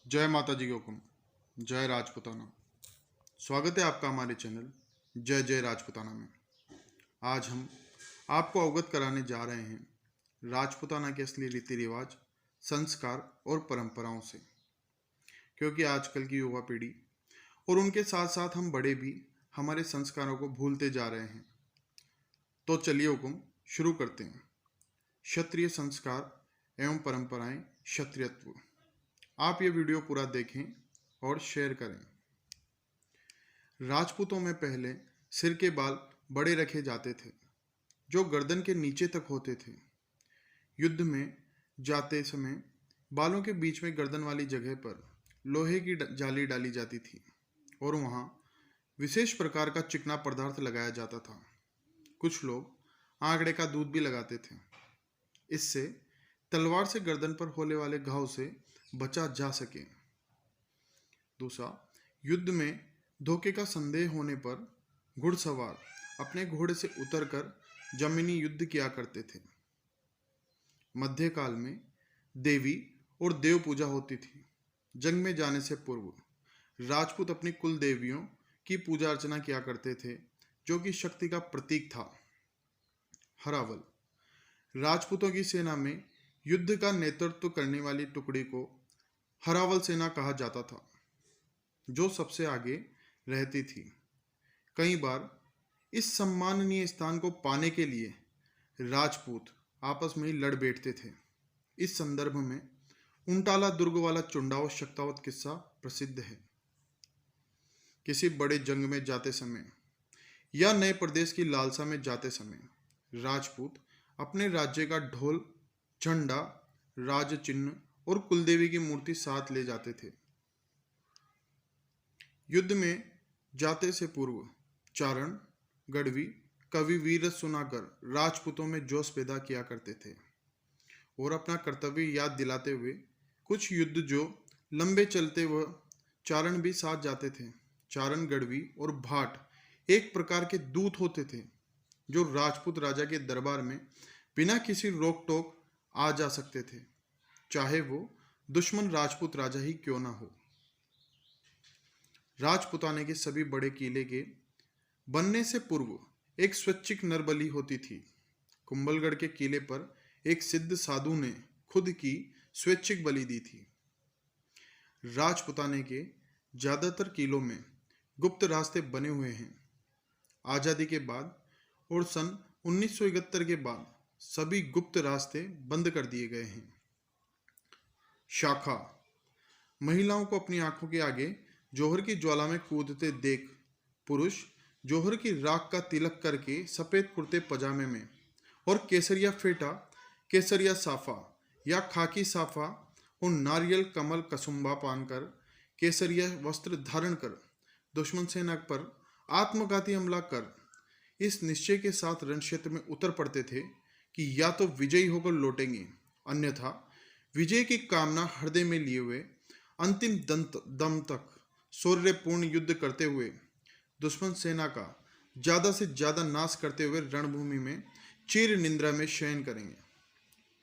जय माता जी के हुक्म। जय राजपूताना। स्वागत है आपका हमारे चैनल जय जय राजपूताना में। आज हम आपको अवगत कराने जा रहे हैं राजपूताना के असली रीति रिवाज, संस्कार और परंपराओं से, क्योंकि आजकल की युवा पीढ़ी और उनके साथ साथ हम बड़े भी हमारे संस्कारों को भूलते जा रहे हैं। तो चलिए हुक्म शुरू करते हैं। क्षत्रिय संस्कार एवं परंपराएं, क्षत्रियत्व। आप ये वीडियो पूरा देखें और शेयर करें। राजपूतों में पहले सिर के बाल बड़े रखे जाते थे, जो गर्दन के नीचे तक होते थे। युद्ध में जाते समय बालों के बीच में गर्दन वाली जगह पर लोहे की जाली डाली जाती थी और वहां विशेष प्रकार का चिकना पदार्थ लगाया जाता था। कुछ लोग आंकड़े का दूध भी लगाते थे। इससे तलवार से गर्दन पर होने वाले घाव से बचा जा सके। दूसरा, युद्ध में धोखे का संदेह होने पर घुड़सवार अपने घोड़े से उतरकर जमीनी युद्ध किया करते थे। मध्यकाल में देवी और देव पूजा होती थी। जंग में जाने से पूर्व राजपूत अपनी कुल देवियों की पूजा अर्चना किया करते थे, जो कि शक्ति का प्रतीक था। हरावल, राजपूतों की सेना में युद्ध का नेतृत्व करने वाली टुकड़ी को हरावल सेना कहा जाता था, जो सबसे आगे रहती थी। कई बार इस सम्माननीय स्थान को पाने के लिए राजपूत आपस में ही लड़ बैठते थे। इस संदर्भ में उंटाला दुर्ग वाला चुंडावत शक्तावत किस्सा प्रसिद्ध है। किसी बड़े जंग में जाते समय या नए प्रदेश की लालसा में जाते समय राजपूत अपने राज्य का ढोल, झंडा, राज चिन्ह और कुलदेवी की मूर्ति साथ ले जाते थे। युद्ध में जाते से पूर्व चारण, गढ़वी, कवि वीर सुनाकर राजपूतों में जोश पैदा किया करते थे और अपना कर्तव्य याद दिलाते हुए कुछ युद्ध जो लंबे चलते वह चारण भी साथ जाते थे। चारण, गढ़वी और भाट एक प्रकार के दूत होते थे, जो राजपूत राजा के दरबार में बिना किसी रोक टोक आ जा सकते थे, चाहे वो दुश्मन राजपूत राजा ही क्यों ना हो। राजपूताने के सभी बड़े किले के बनने से पूर्व एक स्वैच्छिक नरबलि होती थी। कुंभलगढ़ के किले पर एक सिद्ध साधु ने खुद की स्वैच्छिक बलि दी थी। राजपूताने के ज्यादातर किलों में गुप्त रास्ते बने हुए हैं। आजादी के बाद और सन 1971 के बाद सभी गुप्त रास्ते बंद कर दिए गए हैं। शाखा, महिलाओं को अपनी आंखों के आगे जौहर की ज्वाला में कूदते देख पुरुष जौहर की राख का तिलक करके सफेद कुर्ते पजामे में और केसरिया फेटा, केसरिया साफा या खाकी साफा और नारियल कमल कसुम्बा पानकर केसरिया वस्त्र धारण कर दुश्मन सेना पर आत्मघाती हमला कर इस निश्चय के साथ रण क्षेत्र में उतर पड़ते थे कि या तो विजयी होकर लौटेंगे, अन्यथा विजय की कामना हृदय में लिए हुए अंतिम दम तक शौर्यपूर्ण युद्ध करते हुए दुश्मन सेना का ज्यादा से ज्यादा नाश करते हुए रणभूमि में चिर निंद्रा में शयन करेंगे।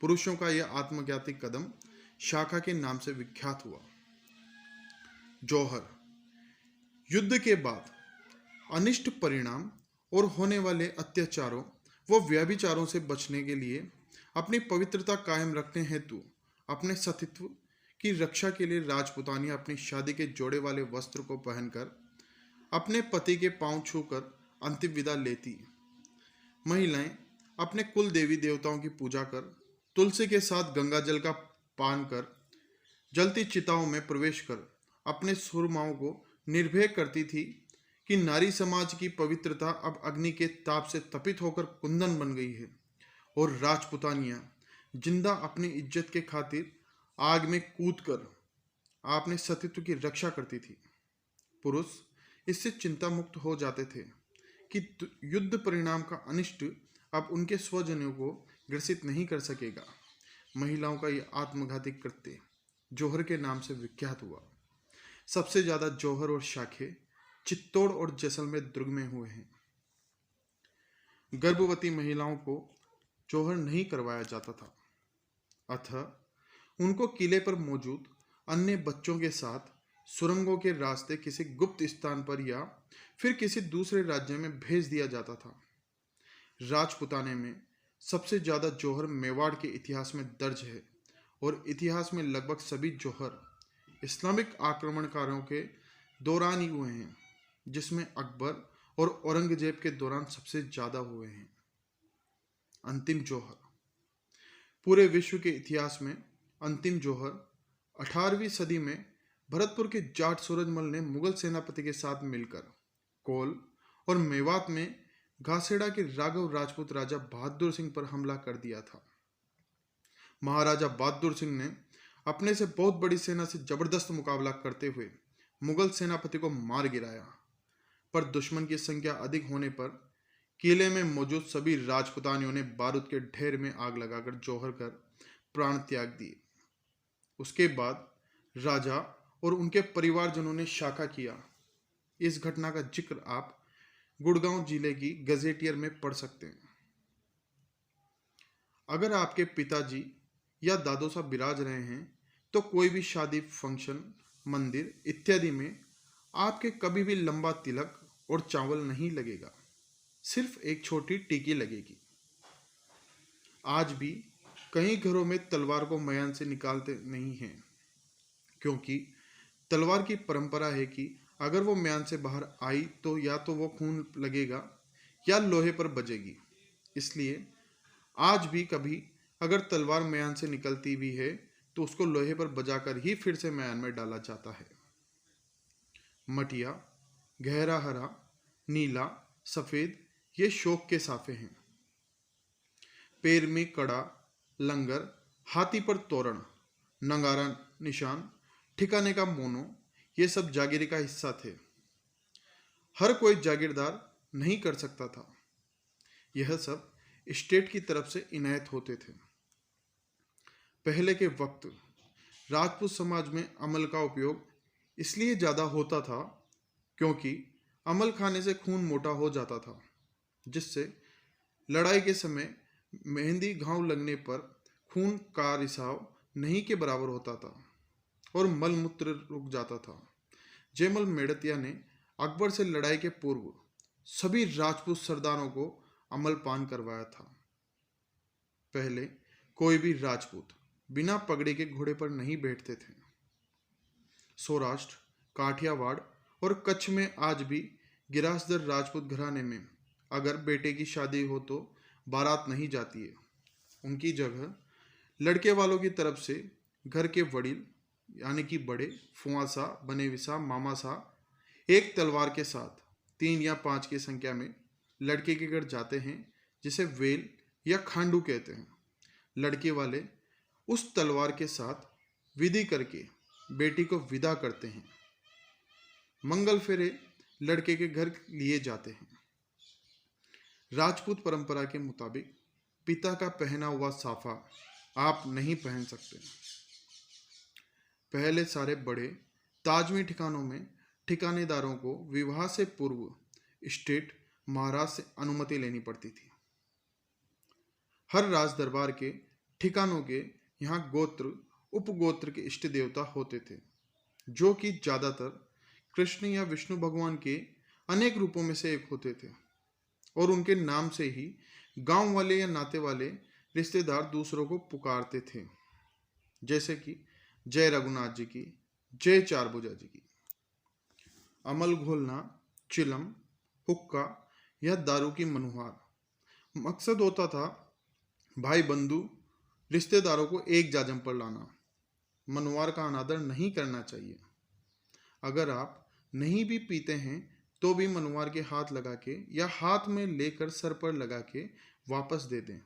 पुरुषों का यह आत्मघाती कदम शाखा के नाम से विख्यात हुआ। जौहर, युद्ध के बाद अनिष्ट परिणाम और होने वाले अत्याचारों व व्यभिचारों से बचने के लिए अपनी पवित्रता कायम रखने हेतु अपने सतीत्व की रक्षा के लिए राजपूतानियां अपनी शादी के जोड़े वाले वस्त्र को पहनकर अपने पति के पांव छूकर अंतिम विदा लेती। महिलाएं अपने कुल देवी देवताओं की पूजा कर तुलसी के साथ गंगा जल का पान कर जलती चिताओं में प्रवेश कर अपने सुरमाओं को निर्भय करती थी कि नारी समाज की पवित्रता अब अग्नि के ताप से तपित होकर कुंदन बन गई है और राजपूतानियां जिंदा अपनी इज्जत के खातिर आग में कूदकर अपने सतीत्व की रक्षा करती थी। पुरुष इससे चिंता मुक्त हो जाते थे कि युद्ध परिणाम का अनिष्ट अब उनके स्वजनों को ग्रसित नहीं कर सकेगा। महिलाओं का यह आत्मघाती कृत्य जौहर के नाम से विख्यात हुआ। सबसे ज्यादा जौहर और शाखे चित्तौड़ और जैसलमेर दुर्ग में हुए हैं। गर्भवती महिलाओं को जौहर नहीं करवाया जाता था, अतः उनको किले पर मौजूद अन्य बच्चों के साथ सुरंगों के रास्ते किसी गुप्त स्थान पर या फिर किसी दूसरे राज्य में भेज दिया जाता था। राजपुताने में सबसे ज़्यादा जौहर मेवाड़ के इतिहास में दर्ज है और इतिहास में लगभग सभी जौहर इस्लामिक आक्रमणकारों के दौरान ही हुए हैं, जिसमें अकबर और औरंगजेब के दौरान सबसे ज़्यादा हुए हैं। अंतिम जौहर। पूरे विश्व के इतिहास में अंतिम जौहर 18वीं सदी में भरतपुर के जाट सूरजमल ने मुगल सेनापति के साथ मिलकर कोल और मेवात में घासेड़ा के राघव राजपूत राजा बहादुर सिंह पर हमला कर दिया था। महाराजा बहादुर सिंह ने अपने से बहुत बड़ी सेना से जबरदस्त मुकाबला करते हुए मुगल सेनापति को मार गिराया, पर दुश्मन की संख्या अधिक होने पर किले में मौजूद सभी राजपुतानियों ने बारूद के ढेर में आग लगाकर जौहर कर प्राण त्याग दिए। उसके बाद राजा और उनके परिवारजनों ने शाखा किया। इस घटना का जिक्र आप गुड़गांव जिले की गजेटियर में पढ़ सकते हैं। अगर आपके पिताजी या दादो साहब विराज रहे हैं तो कोई भी शादी, फंक्शन, मंदिर इत्यादि में आपके कभी भी लंबा तिलक और चावल नहीं लगेगा, सिर्फ एक छोटी टीकी लगेगी। आज भी कई घरों में तलवार को मयान से निकालते नहीं हैं, क्योंकि तलवार की परंपरा है कि अगर वो म्यान से बाहर आई तो या तो वो खून लगेगा या लोहे पर बजेगी। इसलिए आज भी कभी अगर तलवार म्यान से निकलती भी है तो उसको लोहे पर बजाकर ही फिर से म्यान में डाला जाता है। मटिया, गहरा हरा, नीला, सफ़ेद ये शोक के साफे हैं। पैर में कड़ा, लंगर, हाथी पर तोरण, नंगारा निशान, ठिकाने का मोनो, ये सब जागीरी का हिस्सा थे। हर कोई जागीरदार नहीं कर सकता था। यह सब स्टेट की तरफ से इनायत होते थे। पहले के वक्त राजपूत समाज में अमल का उपयोग इसलिए ज़्यादा होता था क्योंकि अमल खाने से खून मोटा हो जाता था, जिससे लड़ाई के समय मेहंदी घाव लगने पर खून का रिसाव नहीं के बराबर होता था और मलमूत्र रुक जाता था। जयमल मेड़तिया ने अकबर से लड़ाई के पूर्व सभी राजपूत सरदारों को अमलपान करवाया था। पहले कोई भी राजपूत बिना पगड़ी के घोड़े पर नहीं बैठते थे। सौराष्ट्र, काठियावाड़ और कच्छ में आज भी गिरासदर राजपूत घराने में अगर बेटे की शादी हो तो बारात नहीं जाती है। उनकी जगह लड़के वालों की तरफ से घर के वडील यानी कि बड़े, फुआसा, बनेविसा, मामासा एक तलवार के साथ 3 या 5 की संख्या में लड़के के घर जाते हैं, जिसे वेल या खांडू कहते हैं। लड़के वाले उस तलवार के साथ विधि करके बेटी को विदा करते हैं। मंगल फेरे लड़के के घर लिए जाते हैं। राजपूत परंपरा के मुताबिक पिता का पहना हुआ साफा आप नहीं पहन सकते। पहले सारे बड़े ताजमी ठिकानों में ठिकानेदारों को विवाह से पूर्व स्टेट महाराज से अनुमति लेनी पड़ती थी। हर राज दरबार के ठिकानों के यहाँ गोत्र, उपगोत्र के इष्ट देवता होते थे, जो कि ज़्यादातर कृष्ण या विष्णु भगवान के अनेक रूपों में से एक होते थे और उनके नाम से ही गांव वाले या नाते वाले रिश्तेदार दूसरों को पुकारते थे, जैसे कि जय रघुनाथ जी की, जय चारभुजा जी की। अमल घोलना, चिलम, हुक्का या दारू की मनुहार मकसद होता था भाई बंधु रिश्तेदारों को एक जाजम पर लाना। मनुहार का अनादर नहीं करना चाहिए। अगर आप नहीं भी पीते हैं तो भी मनुहार के हाथ लगा के या हाथ में लेकर सर पर लगा के वापस दे दें।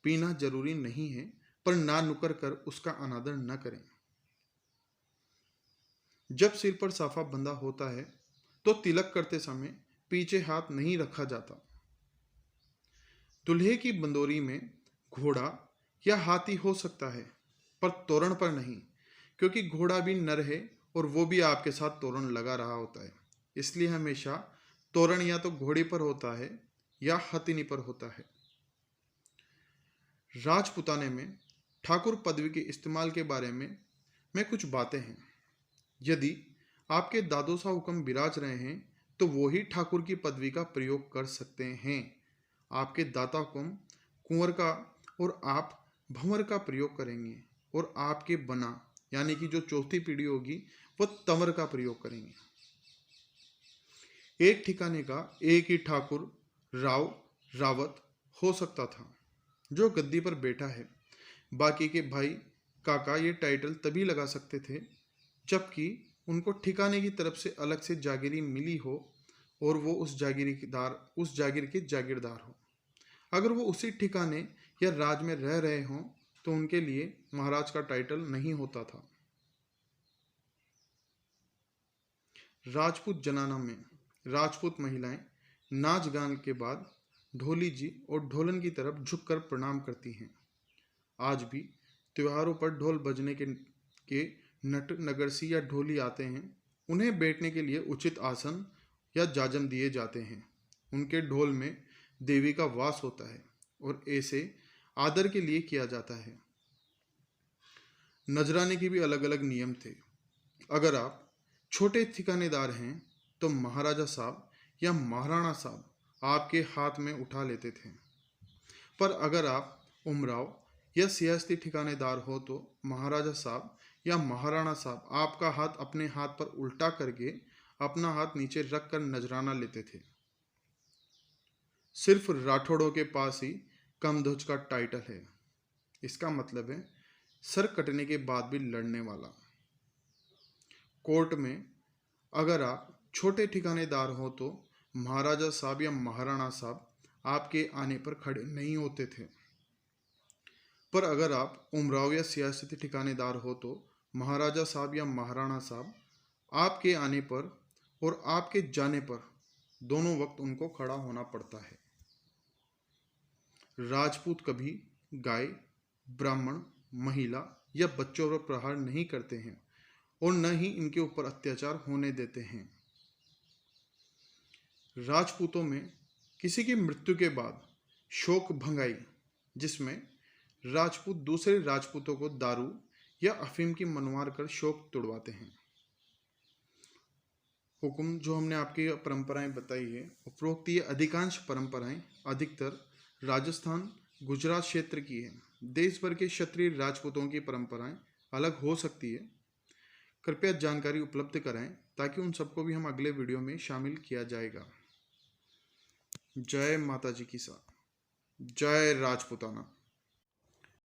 पीना जरूरी नहीं है, पर ना नुकर कर उसका अनादर न करें। जब सिर पर साफा बंधा होता है तो तिलक करते समय पीछे हाथ नहीं रखा जाता। दूल्हे की बंदोरी में घोड़ा या हाथी हो सकता है, पर तोरण पर नहीं, क्योंकि घोड़ा भी नर है और वो भी आपके साथ तोरण लगा रहा होता है। इसलिए हमेशा तोरण या तो घोड़े पर होता है या हथिनी पर होता है। राजपुताने में ठाकुर पदवी के इस्तेमाल के बारे में में कुछ बातें हैं। यदि आपके दादो सा हुक्म विराज रहे हैं तो वो ही ठाकुर की पदवी का प्रयोग कर सकते हैं। आपके दाता हुक्म कुंवर का और आप भंवर का प्रयोग करेंगे, और आपके बना यानी कि जो चौथी पीढ़ी होगी वो तंवर का प्रयोग करेंगे। एक ठिकाने का एक ही ठाकुर राव रावत हो सकता था जो गद्दी पर बैठा है। बाकी के भाई काका ये टाइटल तभी लगा सकते थे जबकि उनको ठिकाने की तरफ से अलग से जागीरी मिली हो और वो उस जागीर के जागीरदार हो। अगर वो उसी ठिकाने या राज में रह रहे हों तो उनके लिए महाराज का टाइटल नहीं होता था। राजपूत जनाना में राजपूत महिलाएं नाच गान के बाद ढोली जी और ढोलन की तरफ झुककर प्रणाम करती हैं। आज भी त्योहारों पर ढोल बजने के नट नगरसी या ढोली आते हैं। उन्हें बैठने के लिए उचित आसन या जाजम दिए जाते हैं। उनके ढोल में देवी का वास होता है और ऐसे आदर के लिए किया जाता है। नजराने के भी अलग अलग नियम थे। अगर आप छोटे ठिकानेदार हैं तो महाराजा साहब या महाराणा साहब आपके हाथ में उठा लेते थे। पर अगर आप उमराव या सियासती ठिकानेदार हो तो महाराजा साहब या महाराणा साहब आपका हाथ अपने हाथ पर उल्टा करके अपना हाथ नीचे रख कर नजराना लेते थे। सिर्फ राठौड़ों के पास ही कमध्वज का टाइटल है। इसका मतलब है सर कटने के बाद भी लड़ने वाला। कोर्ट में अगर आप छोटे ठिकानेदार हो तो महाराजा साहब या महाराणा साहब आपके आने पर खड़े नहीं होते थे। पर अगर आप उमराव या सियासती ठिकानेदार हो तो महाराजा साहब या महाराणा साहब आपके आने पर और आपके जाने पर दोनों वक्त उनको खड़ा होना पड़ता है। राजपूत कभी गाय, ब्राह्मण, महिला या बच्चों पर प्रहार नहीं करते हैं और न ही इनके ऊपर अत्याचार होने देते हैं। राजपूतों में किसी की मृत्यु के बाद शोक भंगाई, जिसमें राजपूत दूसरे राजपूतों को दारू या अफीम की मनवार कर शोक तुड़वाते हैं। हुक्म जो हमने आपकी परंपराएं बताई है, उपरोक्त ये अधिकांश परंपराएं अधिकतर राजस्थान, गुजरात क्षेत्र की है। देश भर के क्षत्रिय राजपूतों की परंपराएं अलग हो सकती है। कृपया जानकारी उपलब्ध कराएं ताकि उन सबको भी हम अगले वीडियो में शामिल किया जाएगा। जय माता जी की सा, जय राजपूताना।